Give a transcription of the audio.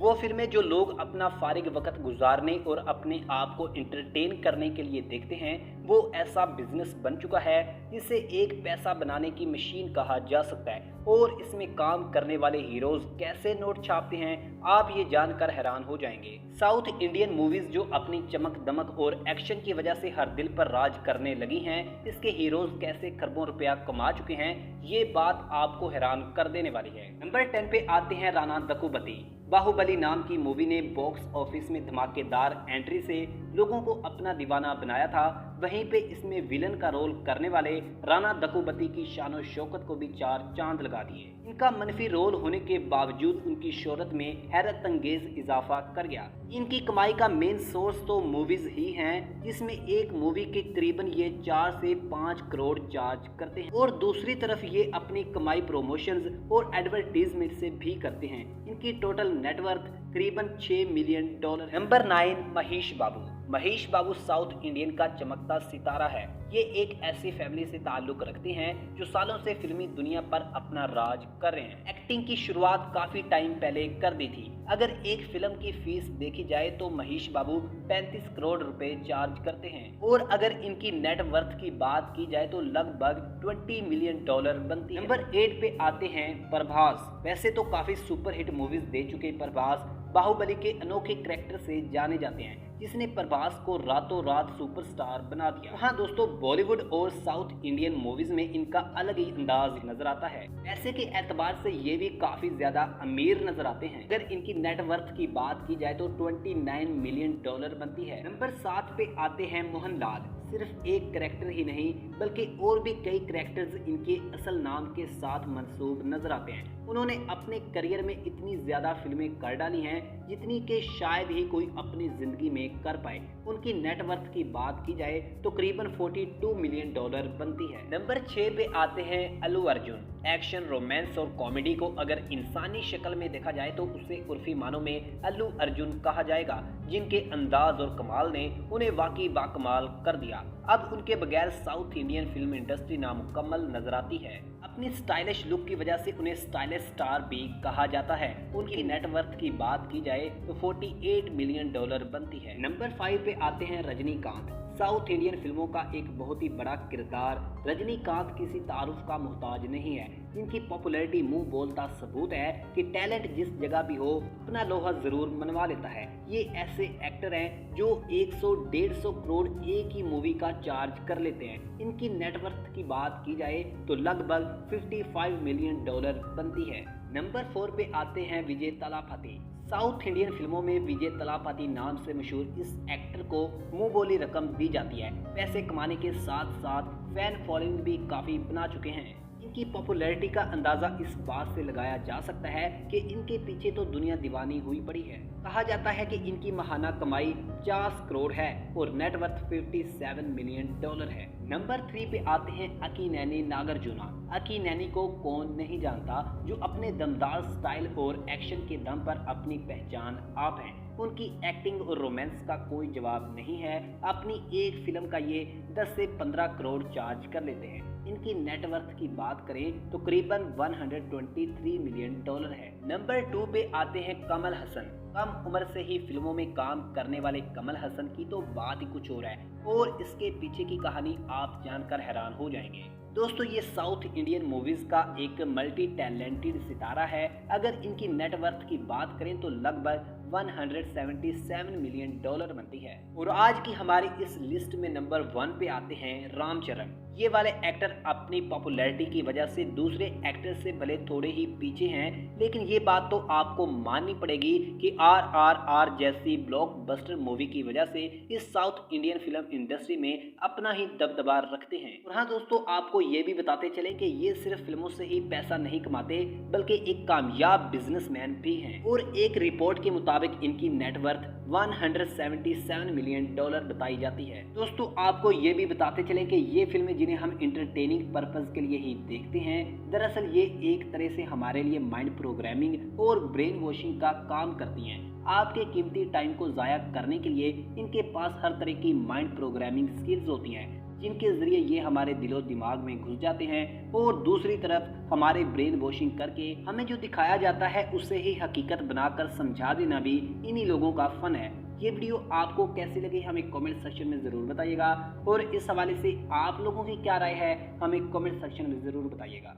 वो फिल्में जो लोग अपना फारिग वक्त गुजारने और अपने आप को इंटरटेन करने के लिए देखते हैं, वो ऐसा बिजनेस बन चुका है जिसे एक पैसा बनाने की मशीन कहा जा सकता है। और इसमें काम करने वाले हीरोज कैसे नोट छापते हैं, आप ये जानकर हैरान हो जाएंगे। साउथ इंडियन मूवीज जो अपनी चमक दमक और एक्शन की वजह से हर दिल पर राज करने लगी हैं, इसके हीरोज कैसे खरबों रुपया कमा चुके हैं, ये बात आपको हैरान कर देने वाली है। नंबर 10 पे आते हैं राणा दग्गुबाती। बाहुबली नाम की मूवी ने बॉक्स ऑफिस में धमाकेदार एंट्री से लोगों को अपना दीवाना बनाया था। वहीं पे इसमें विलन का रोल करने वाले राणा दग्गुबाती की शानो शौकत को भी 4 चांद लगा दिए। इनका मनफी रोल होने के बावजूद उनकी शोहरत में हैरत अंगेज इजाफा कर गया। इनकी कमाई का मेन सोर्स तो मूवीज ही हैं, जिसमें एक मूवी के करीबन ये 4 से 5 करोड़ चार्ज करते हैं और दूसरी तरफ ये अपनी कमाई प्रमोशंस और एडवर्टीजमेंट से भी करते हैं। इनकी टोटल नेटवर्थ करीबन $6 मिलियन। नंबर 9 महेश बाबू। महेश बाबू साउथ इंडियन का चमकता सितारा है। ये एक ऐसी फैमिली से ताल्लुक रखते हैं जो सालों से फिल्मी दुनिया पर अपना राज कर रहे हैं। एक्टिंग की शुरुआत काफी टाइम पहले कर दी थी। अगर एक फिल्म की फीस देखी जाए तो महेश बाबू 35 करोड़ रुपए चार्ज करते हैं और अगर इनकी नेटवर्थ की बात की जाए तो लगभग $20 मिलियन बनती है। नंबर 8 पे आते हैं प्रभास। वैसे तो काफी सुपरहिट मूवीज दे चुके प्रभास बाहुबली के अनोखे कैरेक्टर से जाने जाते हैं, जिसने प्रभास को रातों रात सुपरस्टार बना दिया। हाँ दोस्तों, बॉलीवुड और साउथ इंडियन मूवीज में इनका अलग ही अंदाज नजर आता है। पैसे के एतबार से ये भी काफी ज्यादा अमीर नजर आते हैं। अगर इनकी नेटवर्थ की बात की जाए तो $29 मिलियन बनती है। नंबर 7 पे आते हैं मोहनलाल। सिर्फ एक कैरेक्टर ही नहीं बल्कि और भी कई कैरेक्टर्स इनके असल नाम के साथ मंसूब नजर आते हैं। उन्होंने अपने करियर में इतनी ज्यादा फिल्में कर डाली हैं जितनी कि शायद ही कोई अपनी जिंदगी में कर पाए। उनकी नेटवर्थ की बात की जाए तो करीबन $42 मिलियन बनती है। नंबर 6 पे आते हैं अल्लू अर्जुन। एक्शन, रोमांस और कॉमेडी को अगर इंसानी शक्ल में देखा जाए तो उसे उर्फी मानों में अल्लू अर्जुन कहा जाएगा, जिनके अंदाज और कमाल ने उन्हें वाकई बाकमाल कर दिया। अब उनके बगैर साउथ इंडियन फिल्म इंडस्ट्री नामुकम्मल नजर आती है। अपनी स्टाइलिश लुक की वजह से उन्हें स्टाइलिश स्टार भी कहा जाता है। उनकी नेटवर्थ की बात की जाए तो $48 मिलियन बनती है। नंबर 5 पे आते हैं रजनीकांत। साउथ इंडियन फिल्मों का एक बहुत ही बड़ा किरदार रजनीकांत किसी तारुफ का मोहताज नहीं है। जिनकी पॉपुलैरिटी मुंह बोलता सबूत है कि टैलेंट जिस जगह भी हो अपना लोहा जरूर मनवा लेता है। ये ऐसे एक्टर हैं जो 100-150 करोड़ एक ही मूवी का चार्ज कर लेते हैं। इनकी नेटवर्थ की बात की जाए तो लगभग $55 मिलियन बनती है। नंबर 4 पे आते हैं विजय तलापति। साउथ इंडियन फिल्मों में विजय तलापति नाम से मशहूर इस एक्टर को मुंह बोली रकम दी जाती है। पैसे कमाने के साथ साथ फैन फॉलोइंग भी काफी बना चुके हैं। इनकी पॉपुलैरिटी का अंदाजा इस बात से लगाया जा सकता है कि इनके पीछे तो दुनिया दीवानी हुई पड़ी है। कहा जाता है कि इनकी माहाना कमाई 50 करोड़ है और नेटवर्थ $57 मिलियन है। नंबर 3 पे आते हैं अक्कीनेनी नागार्जुन। अक्कीनेनी को कौन नहीं जानता, जो अपने दमदार स्टाइल और एक्शन के दम पर अपनी पहचान आप हैं। उनकी एक्टिंग और रोमांस का कोई जवाब नहीं है। अपनी एक फिल्म का ये 10 से 15 करोड़ चार्ज कर लेते हैं। इनकी नेटवर्थ की बात करें तो करीबन $123 मिलियन है। नंबर 2 पे आते हैं कमल हसन। कम उम्र से ही फिल्मों में काम करने वाले कमल हसन की तो बात ही कुछ और है और इसके पीछे की कहानी आप जानकर हैरान हो जाएंगे। दोस्तों, ये साउथ इंडियन मूवीज का एक मल्टी टैलेंटेड सितारा है। अगर इनकी नेटवर्थ की बात करें तो लगभग $177 मिलियन बनती है। और आज की हमारी इस लिस्ट में नंबर 1 पे आते हैं रामचरण। ये वाले एक्टर अपनी पॉपुलैरिटी की वजह से दूसरे एक्टर से भले थोड़े ही पीछे हैं, लेकिन ये बात तो आपको माननी पड़ेगी कि RRR जैसी ब्लॉकबस्टर मूवी की वजह से इस साउथ इंडियन फिल्म इंडस्ट्री में अपना ही दबदबा रखते हैं। और हाँ दोस्तों, आपको ये भी बताते चले कि ये सिर्फ फिल्मों से ही पैसा नहीं कमाते बल्कि एक कामयाब बिजनेसमैन भी हैं। और एक रिपोर्ट के मुताबिक इनकी नेटवर्थ $177 मिलियन बताई जाती है। दोस्तों, आपको ये भी बताते चले कि ये फिल्में जिन्हें हम इंटरटेनिंग पर्पस के लिए ही देखते हैं, दरअसल ये एक तरह से हमारे लिए माइंड प्रोग्रामिंग और ब्रेन वॉशिंग का काम करती हैं। आपके कीमती टाइम को ज़ाया करने के लिए इनके पास हर तरह की माइंड प्रोग्रामिंग स्किल्स होती हैं। जिनके ज़रिए ये हमारे दिलो दिमाग में घुस जाते हैं और दूसरी तरफ हमारे ब्रेन वॉशिंग करके हमें जो दिखाया जाता है उसे ही हकीकत बनाकर समझा देना भी इन्हीं लोगों का फ़न है। ये वीडियो आपको कैसी लगी हमें कमेंट सेक्शन में ज़रूर बताइएगा और इस हवाले से आप लोगों की क्या राय है हमें कमेंट सेक्शन में ज़रूर बताइएगा।